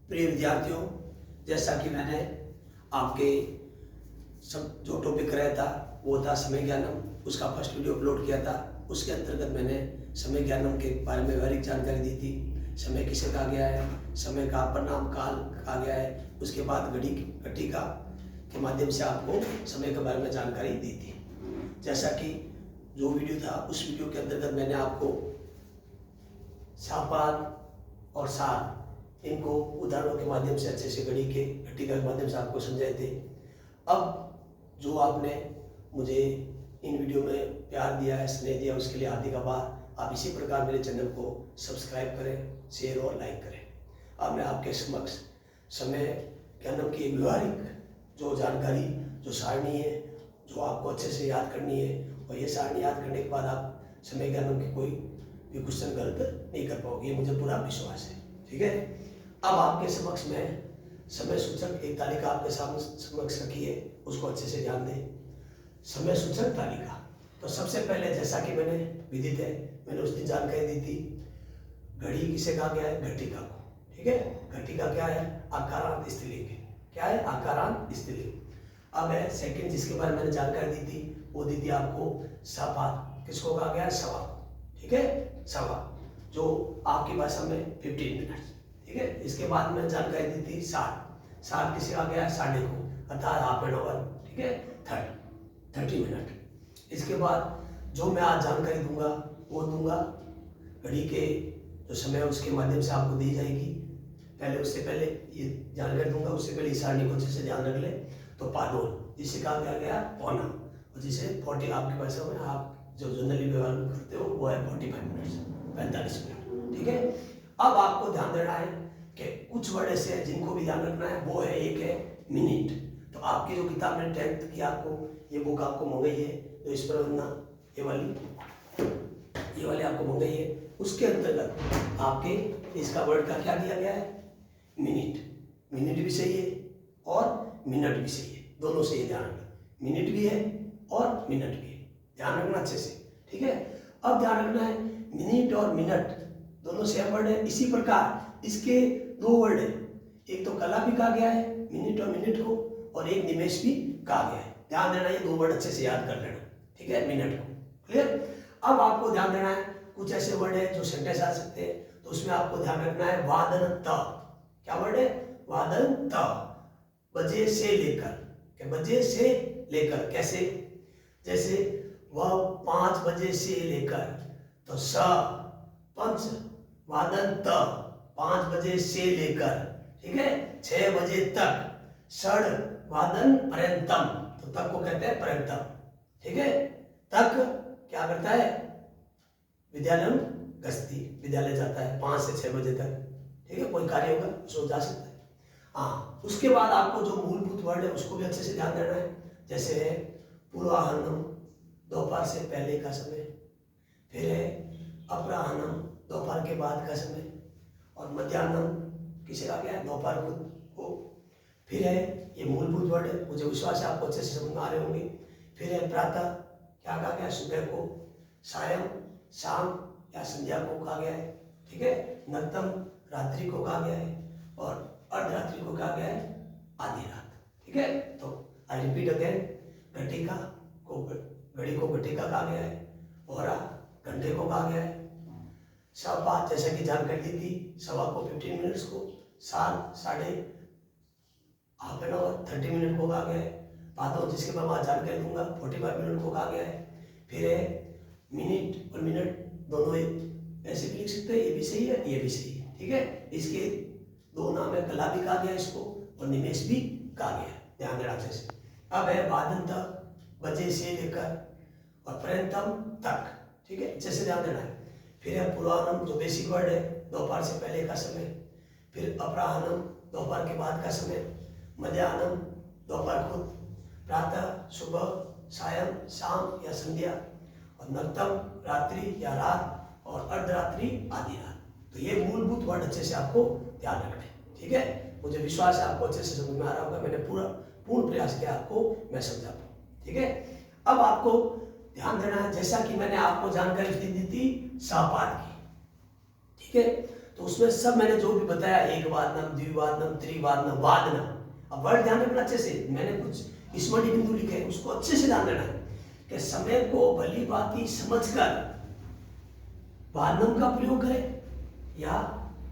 प्रिय विद्यार्थियों, जैसा कि मैंने आपके सब जो टॉपिक कराया था वो था समय ज्ञानम, उसका फर्स्ट वीडियो अपलोड किया था। उसके अंतर्गत मैंने समय ज्ञानम के बारे में व्यवहारिक जानकारी दी थी। समय किसे कहा गया है, समय का परिणाम काल कहा गया है। उसके बाद घटिका के माध्यम से आपको समय के बारे में जानकारी दी थी। जैसा कि जो वीडियो था उस वीडियो के अंतर्गत मैंने आपको सापाद और सार इनको उदाहरणों के माध्यम से अच्छे से घटिका के माध्यम से आपको समझाए थे। अब जो आपने मुझे इन वीडियो में प्यार दिया है, स्नेह दिया, उसके लिए हार्दिक आभार। आप इसी प्रकार मेरे चैनल को सब्सक्राइब करें, शेयर और लाइक करें। अब मैं आपके समक्ष समय ज्ञानम की एक व्यवहारिक जो जानकारी, जो सारणी है, जो आपको अच्छे से याद करनी है, और ये सारणी याद करने के बाद आप समय ज्ञानम की कोई भी क्वेश्चन गलत नहीं कर पाओगे, ये मुझे पूरा विश्वास है। ठीक है, अब आपके समक्ष में समय सूचक एक तालिका आपके सामने समक्ष रखी है, उसको अच्छे से ध्यान दें। समय सूचक तालिका, तो सबसे पहले जैसा कि मैंने विदित है, मैंने उस दिन जानकारी दी थी, घड़ी किसे कहा गया है, घटिका को। ठीक है, घटिका क्या है, आकारांत स्त्रीलिंग है। क्या है, आकारांत स्त्रीलिंग। अब है सेकंड, जिसके बारे में मैंने जानकारी दी थी, वो दी थी आपको सपाद, किसको कहा गया है, सवा। ठीक है, सवा, जो आपकी भाषा में 15 मिनट। ठीक है, इसके बाद में जानकारी दी थी साठ, साठ किसे कहा गया है, साढ़े को, अर्थात हाफ एन आवर। ठीक है, 30 मिनट। इसके बाद जो मैं आज जानकारी दूंगा वो दूंगा घड़ी के जो समय है उसके माध्यम से आपको दी जाएगी। पहले उससे पहले ये जानकारी दूंगा, उससे पहले इस सारणी को अच्छे से ध्यान रख ले। तो पादोल, जिसे कहा गया पौना, और जिसे 40 आपकी भाषा में आप जो जनरली व्यवहार करते हो वो है 45 मिनट, 45 मिनट। ठीक है, अब आपको ध्यान देना है कि कुछ वर्ड ऐसे हैं जिनको भी ध्यान रखना है। वो है, एक है मिनट। तो आपकी जो किताब में 10th की आपको ये बुक आपको मंगाई है, तो इस पर बनना ये वाली आपको मंगाई है, उसके अंतर्गत आपके इसका वर्ड का क्या दिया गया है, मिनट। मिनट भी सही है और मिनट भी सही है, दोनों सही है, ध्यान रखना। मिनट भी है और मिनट भी है, ध्यान रखना अच्छे से। ठीक है, अब ध्यान रखना है मिनट और मिनट दोनों सेम वर्ड है। इसी प्रकार इसके दो वर्ड है, एक तो कला भी कहा गया है मिनट और मिनट को, और एक निमेश भी कहा गया है। ध्यान देना, ये दो वर्ड अच्छे से याद कर लेना। ठीक है, मिनट को, क्लियर। अब आपको ध्यान देना है, कुछ ऐसे वर्ड है जो सेंटेंस आ सकते हैं, तो उसमें आपको ध्यान रखना है वादन त। क्या वर्ड है, वादन त, बजे से लेकर। क्या, बजे से लेकर, कैसे, जैसे वह 5 बजे से लेकर, तो स पंच वादन त, 5 बजे से लेकर। ठीक है, 6 बजे तक, षड वादन पर्यंतम, तो तक को कहते हैं पर्यंतम। ठीक है, तक क्या करता है, विद्यालय गस्ती, विद्यालय जाता है 5 से 6 बजे तक। ठीक है, कोई कार्य होगा उसको जा सकता है। हाँ, उसके बाद आपको जो मूलभूत वर्ड है उसको भी अच्छे से ध्यान देना है। जैसे है पूर्वाह्नम, दोपहर से पहले का समय। फिर है अपराह्नम, दोपहर के बाद का समय। और मध्याह्नम किसे कहा गया है, दोपहर को। फिर है, ये मूलभूत वर्ड है, मुझे विश्वास है आपको अच्छे से समझ में आ रहे होंगे। फिर है प्रातः, क्या कहा गया है, सुबह को। सायं, शाम या संध्या को कहा गया है। ठीक है, नक्तम, रात्रि को कहा गया है। और अर्धरात्रि को कहा गया है, आधी रात। ठीक है, तो आई रिपीट अगेन, घटिका को, घड़ी को घटिका कहा गया है, ओहरा घंटे को कहा गया है, सवा जैसा कि जानकारी दी थी, सवा को 15 मिनट्स को, सात साढ़े हाफ एन आवर 30 मिनट को कहा गया है, पादों जिसके मैं वहाँ जानकारी दूंगा 45 मिनट को कहा गया है। फिर है मिनट और मिनट दोनों एक ऐसे भी लिख सकते हैं, ये भी सही है, ये भी सही है। ठीक है, इसके दो नाम है, कला भी कहा गया इसको और निमेश भी कहा गया, ध्यान देना अच्छे से। अब है वादन तक, बजे से लेकर और पर्यंतम तक। ठीक है, जैसे ध्यान देना है। फिर है पूर्वाह्नम, जो बेसिक वर्ड है, दोपहर से पहले का समय। फिर अपराह्नम, दोपहर के बाद का समय। मध्याह्नम, दोपहर खुद। प्रातः, सुबह। सायं, शाम या संध्या। और नक्तम, रात्रि या रात। और अर्धरात्रि, आधी रात। तो ये मूलभूत वर्ड अच्छे से आपको ध्यान रखना है। ठीक है, मुझे विश्वास है आपको अच्छे से समझ में आ रहा होगा, मैंने पूर्ण प्रयास किया आपको मैं समझा पाऊँ। ठीक है, अब आपको ध्यान देना है, जैसा कि मैंने आपको जानकारी दी थी सहपाद की। ठीक है, तो तो उसमें सब मैंने जो भी बताया, एक वादनम, द्विवादनम, त्रिवादनम, वादनम। अब वर्ड ध्यान रखना अच्छे से, मैंने कुछ स्मृति बिंदु लिखे हैं, उसको अच्छे से ध्यान देना है कि समय को भली भांति समझकर वादनम का प्रयोग करें या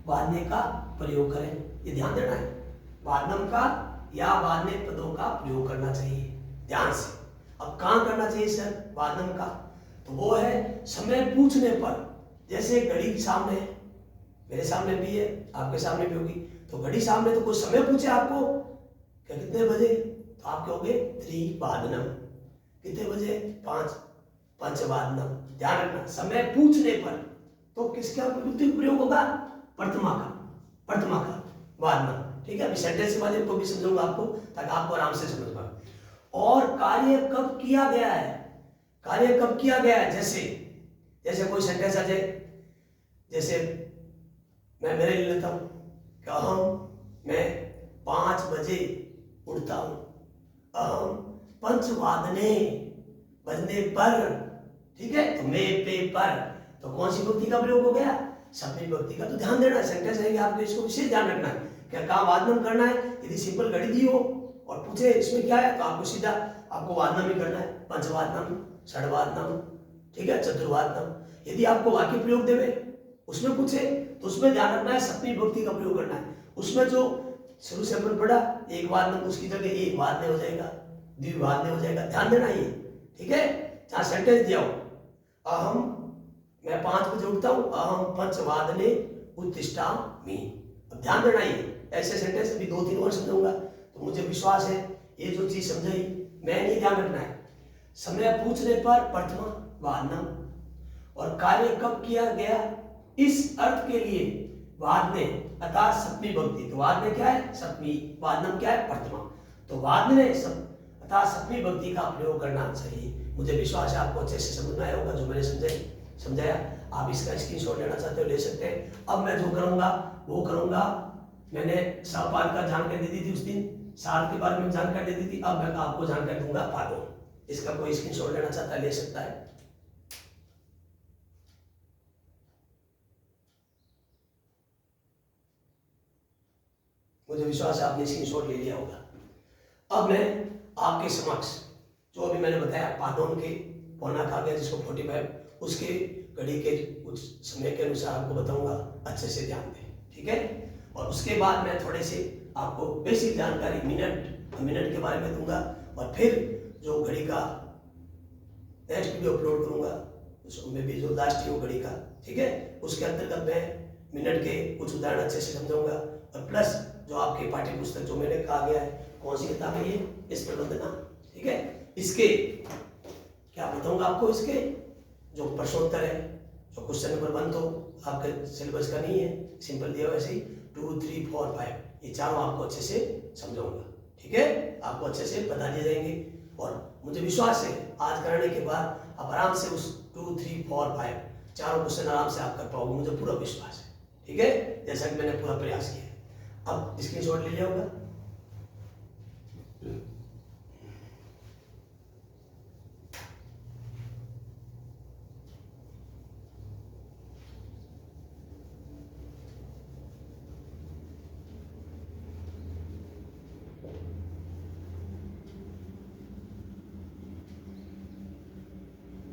वादने का प्रयोग करें, ये ध्यान देना है। वादनम का या वादने पदों का प्रयोग करना चाहिए ध्यान से। अब कहाँ करना चाहिए सर वादनम का? तो वो है समय पूछने पर। जैसे घड़ी सामने है, मेरे सामने भी है, आपके सामने भी होगी, तो घड़ी सामने, तो कोई समय पूछे आपको क्या कितने बजे, तो आप कहोगे त्रिवादनम। कितने बजे? 5, पंचवादनम। ध्यान रखना, समय पूछने पर तो किसका प्रयोग होगा? प्रथमा का वादनम। ठीक है, अभी सेंटेंस के बाद को भी समझाऊंगा आपको, ताकि आपको आराम से समझ पाए। और कार्य कब किया गया है? कार्य कब किया गया है? जैसे कोई सेंटेंस आ जाए, जैसे मैं मेरे लिए लेता हूं कि मैं 5 बजे उठता हूं, अहम पंचवादने बजने पर। ठीक है, तो मैं पे पर, तो कौन सी विभक्ति का प्रयोग हो गया? सप्तमी विभक्ति का। तो ध्यान देना, सेंटेंस है कि आपको इसको विशेष ध्यान रखना है क्या कहाँ वादनम करना है। यदि सिंपल घड़ी दी हो और पूछे इसमें क्या है, तो आपको सीधा आपको वादनम ही करना है, पंचवादनम, षडवादनम, ठीक है, चतुर्वादनम। यदि आपको वाक्य प्रयोग देवे उसमें पूछे तो उसमें ध्यान रखना है सप्तमी विभक्ति का प्रयोग करना है। उसमें जो शुरू से अपन पढ़ा एक वादनम, उसकी जगह एक वादने हो जाएगा, द्विवादने हो जाएगा। ध्यान देना ये, ठीक है। जहाँ सेंटेंस दिया हो, अहम मैं 5 बजे उठता हूं, अहम पंचवादने उत्तिष्ठामि। अब ध्यान देना ये ऐसे सेंटेंस अभी 2-3 और समझाऊंगा, तो मुझे विश्वास है ये जो चीज समझाई मैं नहीं, ध्यान रखना है। समय पूछने पर प्रथमा वादनम, और कार्य कब किया गया इस अर्थ के लिए वादने अर्थात सप्तमी विभक्ति। तो वादने क्या है? सप्तमी। वादनम क्या है? प्रथमा। तो वादने अर्थात सप्तमी विभक्ति का प्रयोग करना चाहिए। मुझे विश्वास है आपको अच्छे से समझ में आया होगा जो मैंने समझाया। आप इसका स्क्रीनशॉट लेना चाहते हो ले सकते हैं। अब मैं जो करूंगा वो करूंगा, मैंने सहपाल का जानकारी दे दी थी उस दिन, साल के बारे में जानकारी दे दी थी, अब मैं आपको जानकारी दूंगा पादों। इसका कोई स्क्रीनशॉट लेना चाहता है ले सकता है। मुझे विश्वास है आपने स्क्रीनशॉट ले लिया होगा। अब मैं आपके समक्ष जो अभी मैंने बताया पादोन के पौना खा गया जिसको 45, उसके घड़ी के कुछ समय के अनुसार आपको बताऊंगा, अच्छे से ध्यान दें, ठीक है। और उसके बाद मैं थोड़े से आपको बेसिक जानकारी मिनट के बारे में दूंगा, और फिर जो घड़ी का नेक्स्ट वीडियो अपलोड करूंगा उसमें भी जो लास्ट है वो घड़ी का, ठीक है, उसके अंतर्गत मैं मिनट के कुछ उदाहरण अच्छे से समझाऊंगा। और प्लस जो आपके पाठ्य पुस्तक जो मैंने कहा गया है, कौन सी किताब है ये, इस प्रबंधना, ठीक है, इसके क्या बताऊंगा आपको, इसके जो प्रश्नोत्तर है, जो क्वेश्चन नंबर 1 तो आपके सिलेबस का नहीं है, सिंपल दिया वैसे ही 2, 3, 4, 5 ये चारों आपको अच्छे से समझाऊंगा, ठीक है, आपको अच्छे से बता दिए जाएंगे। और मुझे विश्वास है आज करने के बाद आप आराम से उस 2, 3, 4, 5 चारों क्वेश्चन आराम से आप कर पाओगे, मुझे पूरा विश्वास है, ठीक है, जैसा कि मैंने पूरा प्रयास किया है। अब स्क्रीनशॉट ले लिया होगा।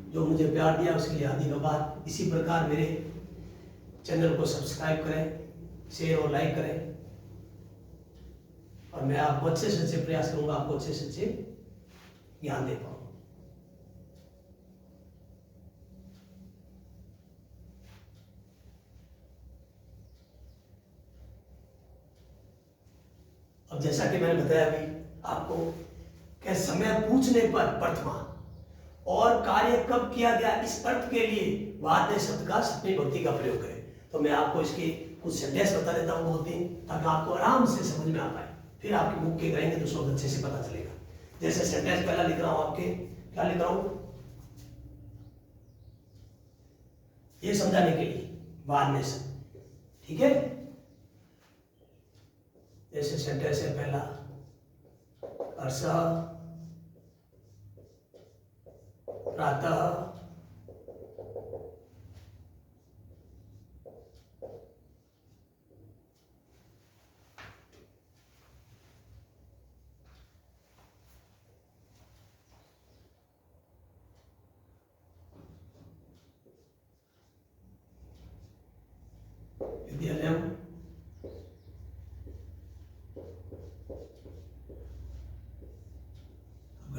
जो मुझे प्यार दिया उसके लिए आदि आभार। इसी प्रकार मेरे चैनल को सब्सक्राइब करें, शेयर और लाइक करें, और मैं आपको अच्छे से अच्छे प्रयास करूंगा, आपको अच्छे से अच्छे ज्ञान दे पाऊँ। अब जैसा कि मैंने बताया अभी आपको कि समय पूछने पर प्रथमा और कार्य कब किया गया इस अर्थ के लिए वाद्य शब्द का सप्तमी विभक्ति का प्रयोग करें। तो मैं आपको इसकी कुछ सेंटेंस बता देता हूँ 2-3, ताकि आपको आराम से समझ में आ पाए, फिर आपकी बुक के करेंगे तो शब्द अच्छे से पता चलेगा। जैसे सेंटेंस पहला लिख रहा हूं आपके, क्या लिख रहा हूं, ये समझाने के लिए वादने शब्द, ठीक है। जैसे सेंटेंस है पहला, अर्षः प्रातः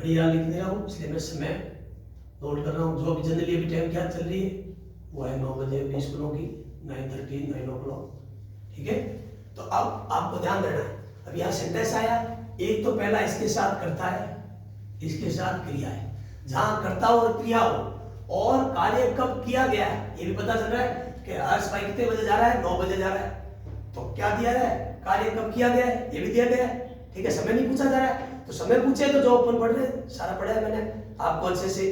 घड़ी यहाँ लिख दे रहा हूँ, इसलिए मैं समय नोट कर रहा हूँ। जो अभी जनरली अभी टाइम क्या चल रही है वो है 9 बजे 20 मिनट की, 9:30 9 o'clock। ठीक है, तो अब आपको ध्यान देना है। अब यहाँ सेंटेंस आया, एक तो पहला इसके साथ कर्ता है, इसके साथ क्रिया है। जहां कर्ता और क्रिया हो और कार्य कब किया गया है ये भी पता चल रहा है कि हर्ष भाई कितने बजे जा रहा है, 9 बजे जा रहा है। तो क्या दिया है, कार्य कब किया गया है ये भी दिया गया है। ठीक है, समय नहीं पूछा जा रहा है, तो समय पूछे तो जो अपन पढ़ रहे सारा पढ़ा है मैंने आपको अच्छे से,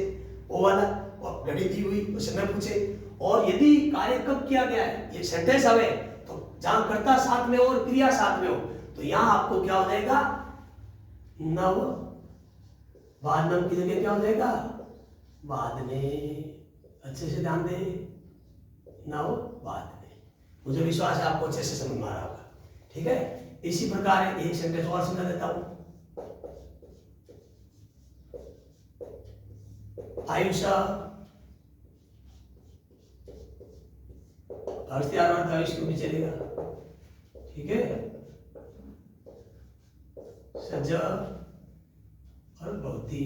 वो वाला और घड़ी दी हुई तो समय पूछे। और यदि कार्य कब किया गया है ये सेंटेंस आवे, तो जहां कर्ता साथ में और क्रिया साथ में हो, तो यहां आपको क्या हो जाएगा, नव, बाद नव की जगह क्या हो जाएगा, बाद में। अच्छे से ध्यान दे, नव बाद में। मुझे विश्वास है आपको अच्छे से समझ में आ रहा होगा। ठीक है, इसी प्रकार एक सेंटेंस और समझा देता हूं। आयुष तैयार और आयुष क्यों भी चलेगा। ठीक है, सज और बहुत ही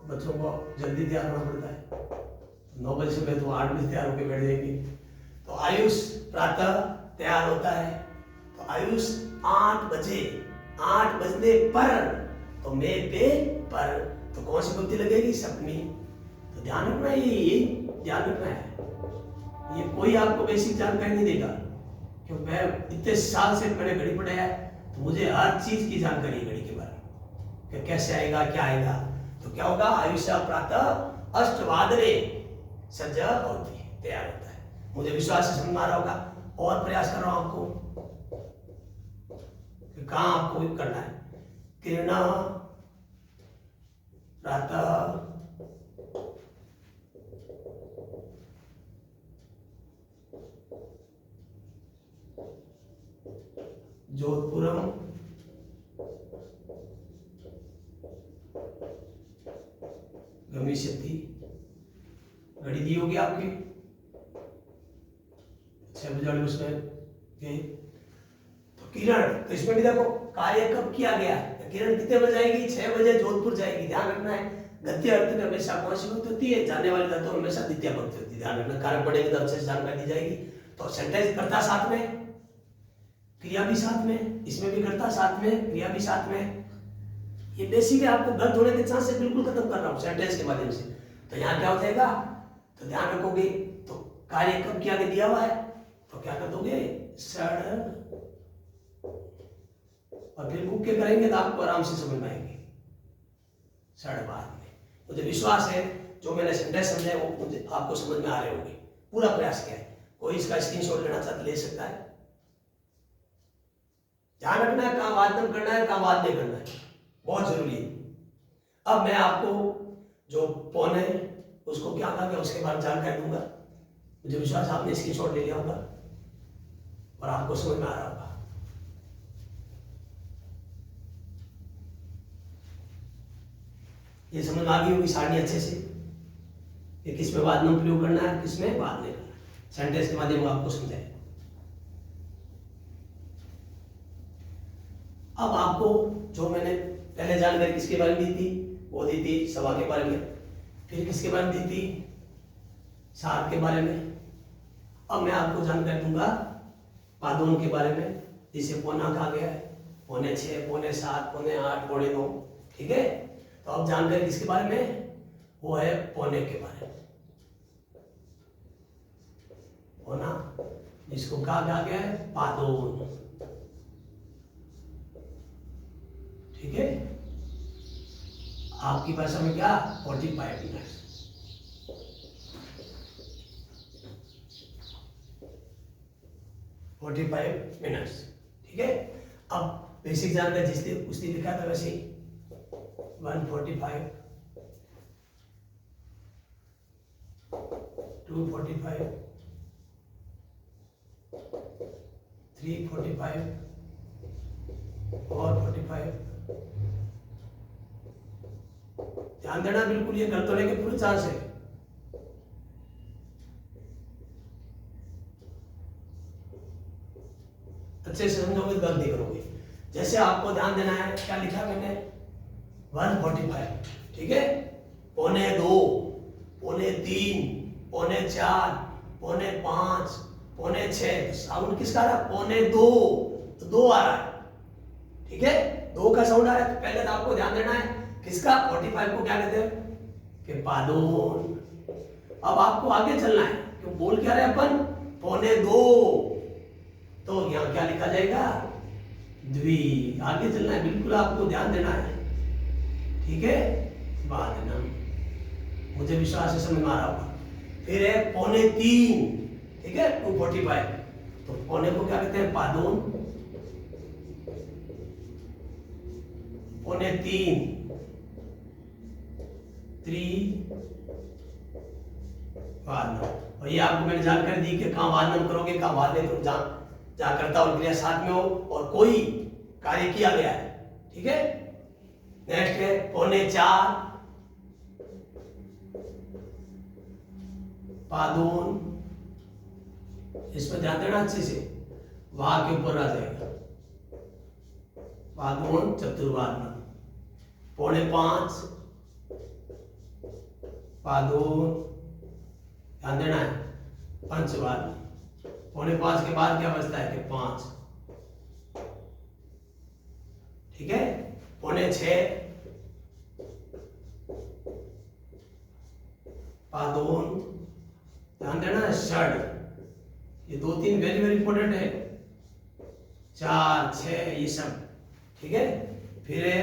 बच्चों को जल्दी तैयार होना पड़ता है, 9 बजे से पहले तो 8 बजे तैयार होकर बैठ जाएंगे। तो आयुष प्रातः तैयार होता है, तो आयुष 8 बजे, 8 बजने पर, तो मैं पे पर, तो कौन सी पंक्ति लगेगी, सप्तमी। तो ध्यान रखना है, ये ध्यान रखना है, ये कोई आपको बेसिक जानकारी नहीं देगा, क्योंकि मैं इतने साल से मैंने घड़ी पढ़ाया है, तो मुझे हर चीज की जानकारी है घड़ी के बारे में, कि कैसे आएगा क्या आएगा। तो क्या होगा, आयुष प्रातः अष्टवादने सज्ज होती है, तैयार होता है। मुझे विश्वास से समझ में आ रहा होगा, और प्रयास कर रहा हूं आपको कि कहां आपको करना है। किरण प्रातः जोधपुरम गमिष्यति, घड़ी दी होगी आपकी 6 बजे वाली उसमें। तो किरण, तो इसमें भी देखो कार्य कब किया गया, किरण कितने बजे जाएगी, 6 बजे जोधपुर जाएगी। ध्यान रखना है, गद्य अर्थ में हमेशा कौन सी विभक्ति होती है, जाने वाली धातु हमेशा द्वितीय विभक्ति होती है। ध्यान रखना, कारक पढ़ेंगे तो अच्छे से जानकारी दी जाएगी। तो सेंटेंस कर्ता साथ में, क्रिया भी साथ में, इसमें भी कर्ता साथ में, क्रिया भी साथ में। ये बेसिक है, आपको गलत होने के चांस से बिल्कुल खत्म कर रहा हूं सेंटेंस के माध्यम से। तो यहाँ क्या हो जाएगा, तो ध्यान रखोगे, तो कार्य कब किया दिया हुआ है, तो क्या कर दोगे, सड़, और फिर बुक के करेंगे तो आपको आराम से समझ में आएंगे। सड़ बाद में, मुझे विश्वास है जो मैंने सेंटेंस समझाए वो मुझे आपको समझ में आ रहे होंगे। पूरा प्रयास किया है, कोई इसका स्क्रीनशॉट लेना चाहता ले सकता है। ध्यान रखना है कहां वादन करना है, कहां वाद नहीं करना है, बहुत जरूरी है। अब मैं आपको जो पौन है उसको क्या कहा गया उसके बारे में जानकारी दूंगा। मुझे विश्वास आपने स्क्रीनशॉट ले लिया होगा और आपको समझ में आ रहा होगा। ये समझ आ गई होगी सारणी अच्छे से कि किसमें वाद नाम प्रयोग करना है, किसमें वाद नहीं करना है। सेंटेंस के माध्यम में आपको समझाए। अब आपको जो मैंने पहले जानकारी किसके बारे में दी थी, वो दी थी सभा के बारे में, फिर किसके बारे में दी थी, सार के बारे में। अब मैं आपको जानकारी दूंगा पादोन के बारे में, जिसे पौना कहा गया है, 6:45, 7:45, 8:45, 9:30। ठीक है, तो अब जानकारी किसके बारे में, वो है पौने के बारे में। पौना जिसको कहा गया है पादोन। ठीक है, आपकी भाषा में क्या, 45 मिनट। ठीक है, अब बेसिक जानकारी जिसने उसने लिखा था वैसे 145, 245, 345, 445। ध्यान देना, बिल्कुल ये गलत होने के पूरे चांस है। अच्छे से समझोगे, गलत नहीं करोगे। जैसे आपको ध्यान देना है, क्या लिखा मैंने, 145, ठीक है। पौने 2, पौने 3, पौने 4, पौने 5, पौने 6, साउंड किसका आ रहा है? पौने 2, तो 2 आ रहा है, ठीक है। 2 का साउंड आ रहा है, तो पहले तो आपको ध्यान देना है किसका, 45 को क्या कहते हैं कि पादोन। अब आपको आगे चलना है, क्यों बोल क्या रहे अपन, पौने 2, तो यहां क्या लिखा जाएगा, द्वि। आगे चलना है, बिल्कुल आपको ध्यान देना है, ठीक है। वादनम, मुझे विश्वास है समझ में आ रहा होगा। फिर है पौने 3, ठीक है, 245, तो पौने को क्या कहते हैं, पादोन। पौने 3, 3 वादनम। और ये आपको मैंने जानकारी दी कि कहाँ वादनम करोगे, कहाँ वादने करो, जहां कर्ता और क्रिया साथ में हो और कोई कार्य किया गया है, ठीक है। नेक्स्ट है पौने 4, पादोन। इसमें ध्यान देना अच्छे से, वहां के ऊपर आ जाएगा, पादोन चतुर्वादनम। पौने 5, पादोन, ध्यान देना है, पंचवादनम। पौने 5 के बाद क्या बचता है कि 5, ठीक है। पौने 6, पादोन, ध्यान देना है, षड। ये 2-3 वेरी वेरी इंपॉर्टेंट है, 4, 6 ये सब, ठीक है। फिर है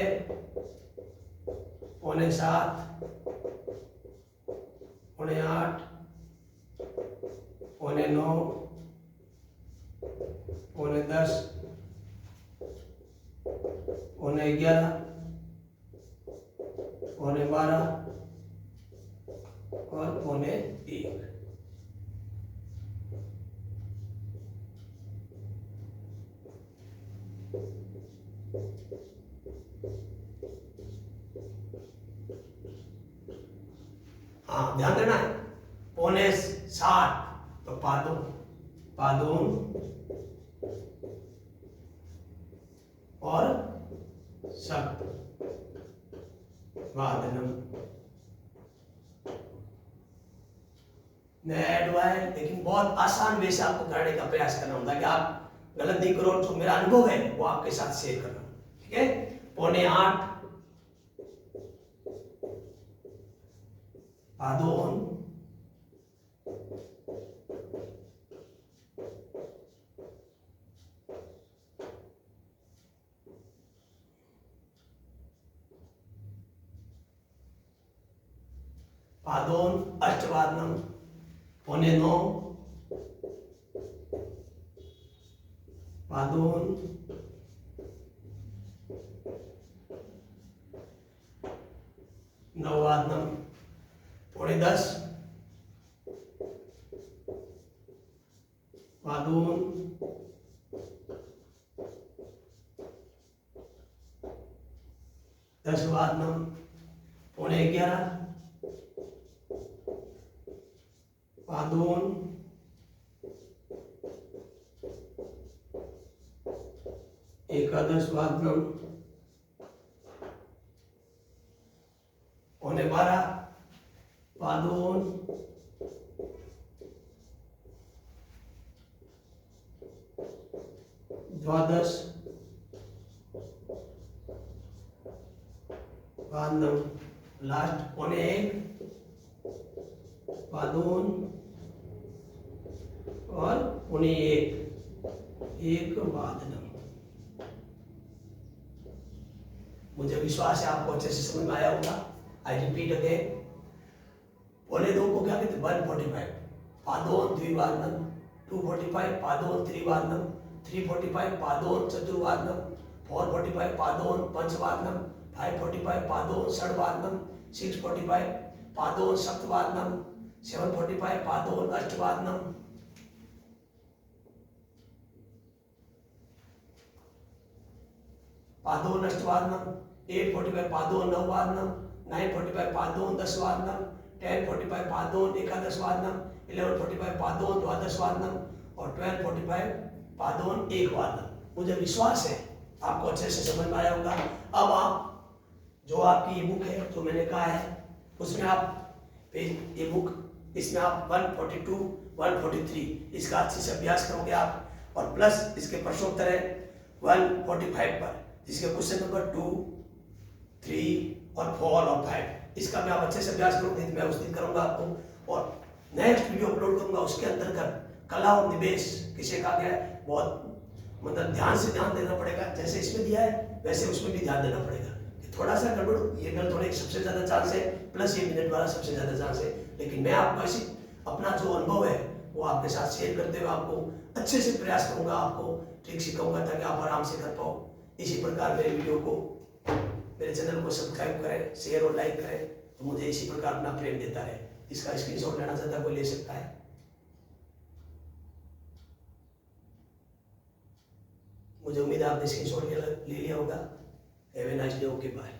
पौने 7, पौने 8, पौने 9, पौने 10, पौने 11, पौने 12 और पौने 1। हाँ ध्यान देना है, पौने 7 तो पादोन, पादोन और सप्त वादनम। लेकिन बहुत आसान वे से आपको करने का प्रयास करना होता है कि आप गलत नहीं करो, जो मेरा अनुभव है वो आपके साथ शेयर करना, ठीक है। पौने 8, पादोन, पादोन अष्टवादनम। पौने 9, पादोन, नववादनम। पौने 10, पादोन, दसवादनम। पौने 11, पादोन, एकादश वादनम। पौने 12, पादोन, द्वादश वादनम। लास्ट पौने 1, पादोन और पौने 1 वादनम। मुझे विश्वास है आपको अच्छे से समझ में आया होगा। आई रिपीट अगेन, पौने 2 को क्या कहते हैं, 145, पादोन द्विवादनम। 245, पादोन त्रिवादनम। 345, पादोन चतुर्वादनम। 445, पादोन पंचवादनम। 545, पादोन षडवादनम। 645, पादोन सप्तवादनम। 745, पादोन अष्टवादनम। पादोन अष्टवादनम। 845, पादोन नववादनम। 945, पादोन दसवादनम। 1045, पादोन एकादशवादनम। 1145, पादोन द्वादशवादनम और 1245, पादोन एक वादनम। मुझे विश्वास है आपको अच्छे से समझ में आया होगा। अब आप जो आपकी ये बुक है जो मैंने कहा है उसमें आप पेज ये बुक इसमें आप 142 143 इसका अच्छे से अभ्यास करोगे आप, और प्लस इसके प्रश्नोत्तर है 145 पर, जिसके क्वेश्चन नंबर 2, 3 और 4 और 5 इसका भी आप अच्छे से अभ्यास करोगे। मैं उस दिन करूंगा आपको, और नेक्स्ट वीडियो अपलोड करूंगा उसके अंतर्गत कला और निवेश किसे कहा गया है, बहुत मतलब ध्यान से ध्यान देना पड़ेगा। जैसे इसमें दिया है वैसे उसमें भी ध्यान देना पड़ेगा। थोड़ा सा गड़बड़ ये गलत होने की सबसे ज्यादा चांस है, प्लस ये मिनट वाला सबसे ज्यादा चांस है, लेकिन मैं आपको ऐसी अपना जो अनुभव है वो आपके साथ शेयर करते हुए आपको अच्छे से प्रयास करूंगा, आपको ट्रिक सिखाऊंगा ताकि आप आराम से कर पाओ। इसी प्रकार मेरे वीडियो को, मेरे चैनल को सब्सक्राइब करें, शेयर और लाइक करें, तो मुझे इसी प्रकार अपना प्रेम देता रहे। इसका स्क्रीनशॉट लेना चाहता कोई ले सकता है। मुझे उम्मीद है आपने स्क्रीनशॉट ले लिया होगा। Have a nice day, okay bye.